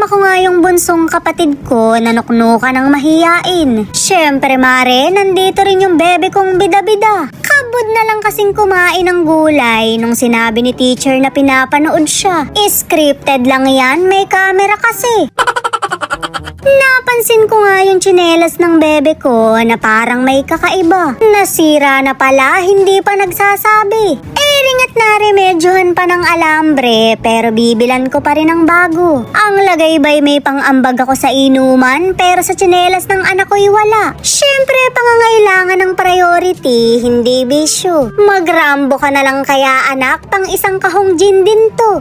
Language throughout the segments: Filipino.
kasama ko nga yung bunsong kapatid ko na nuknukan ng mahiyain. Syempre mare, nandito rin yung bebe kong bida-bida. Kabod na lang kasing kumain ng gulay nung sinabi ni teacher na pinapanood siya. Scripted lang yan, may camera kasi. Napansin ko nga yung tsinelas ng bebe ko na parang may kakaiba. Nasira na pala, hindi pa nagsasabi. Ringat na remedyohan pa ng alambre pero bibilan ko pa rin ng bago. Ang lagay ba'y may pang-ambag ako sa inuman pero sa tsinelas ng anak ko'y wala. Syempre pangangailangan ng priority, hindi bisyo. Magrambo ka na lang kaya anak, pang isang kahong gin din to.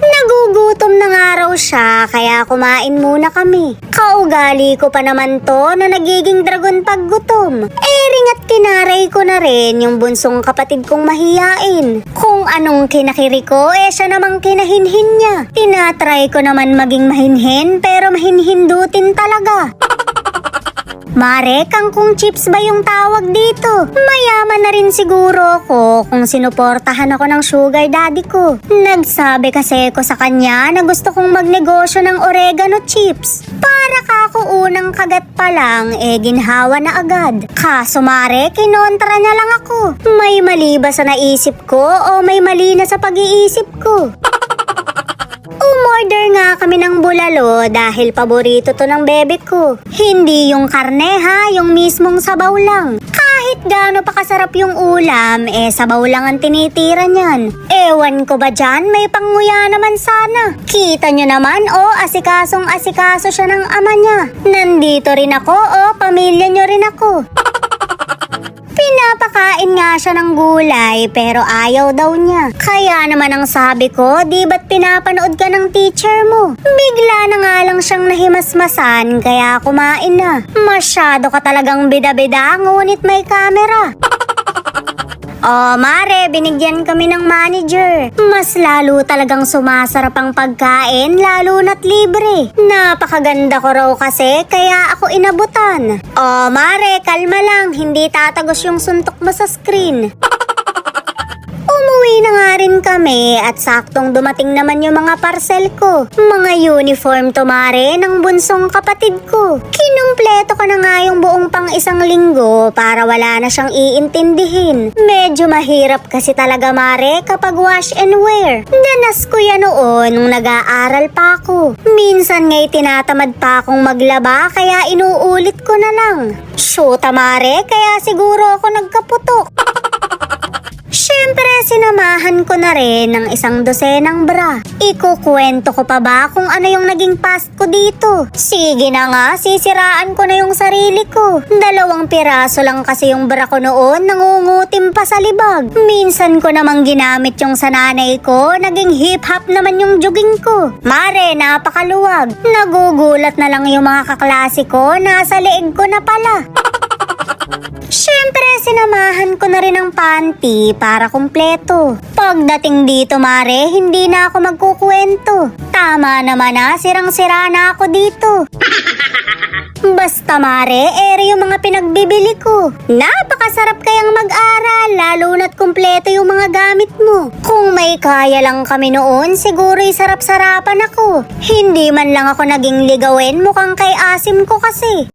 Nagugutom na nga raw siya kaya kumain muna kami. Kaugali ko pa naman to na nagiging dragon pag gutom. Ringat kinaray ko na rin yung bunsong kapatid kong mahiyain. Kung anong kinakiri ko, siya namang kinahinhin niya. Tinatry ko naman maging mahinhin pero mahinhindutin talaga. Mare, kangkong chips ba yung tawag dito? Mayaman na rin siguro ako kung sinuportahan ako ng sugar daddy ko. Nagsabi kasi ko sa kanya na gusto kong magnegosyo ng oregano chips. Para kako unang kagat pa lang, ginhawa na agad. Kaso mare, kinontra niya lang ako. May mali ba sa naisip ko o may mali na sa pag-iisip ko? Umorder nga kami ng bulalo dahil paborito to ng bebe ko. Hindi yung karne ha, yung mismong sabaw lang. Kahit gaano pa kasarap yung ulam, sabaw lang ang tinitira niyan. Ewan ko ba dyan, may panguya naman sana. Kita nyo naman, asikasong asikaso siya ng ama niya. Nandito rin ako, pamilya nyo rin ako. Pinapakain nga siya ng gulay pero ayaw daw niya. Kaya naman ang sabi ko, di ba't pinapanood ka ng teacher mo? Bigla na nga lang siyang nahimasmasan kaya kumain na. Masyado ka talagang bida-bida ngunit may camera. Mare, binigyan kami ng manager. Mas lalo talagang sumasarap ang pagkain, lalo na't libre. Napakaganda ko raw kasi, kaya ako inabutan. Mare, kalma lang, hindi tatagos yung suntok mo sa screen. Umuwi na nga rin kami at saktong dumating naman yung mga parcel ko. Mga uniform to mare ng bunsong kapatid ko. Kinumpleto ko na nga yung buong pang isang linggo para wala na siyang iintindihin. Medyo mahirap kasi talaga mare kapag wash and wear. Danas ko yan noon nung nag-aaral pa ako. Minsan nga'y tinatamad pa akong maglaba kaya inuulit ko na lang. Shoota mare, kaya siguro ako nagkaputok. Siyempre, sinamahan ko na rin ng isang dosenang bra. Ikukwento ko pa ba kung ano yung naging past ko dito? Sige na nga, sisiraan ko na yung sarili ko. 2 piraso lang kasi yung bra ko noon, nangungutim pa sa libag. Minsan ko namang ginamit yung sa nanay ko, naging hip-hop naman yung jogging ko. Mare, napakaluwag. Nagugulat na lang yung mga kaklase ko, nasa leeg ko na pala. Siyempre, sinamahan ko na rin ang panty para kumpleto. Pagdating dito mare, hindi na ako magkukwento. Tama naman sirang-sira na ako dito. Basta mare, yung mga pinagbibili ko. Napakasarap kayang mag-aral, lalo na't kumpleto yung mga gamit mo. Kung may kaya lang kami noon, siguro'y sarap-sarapan ako. Hindi man lang ako naging ligawin, mukhang kay asim ko kasi.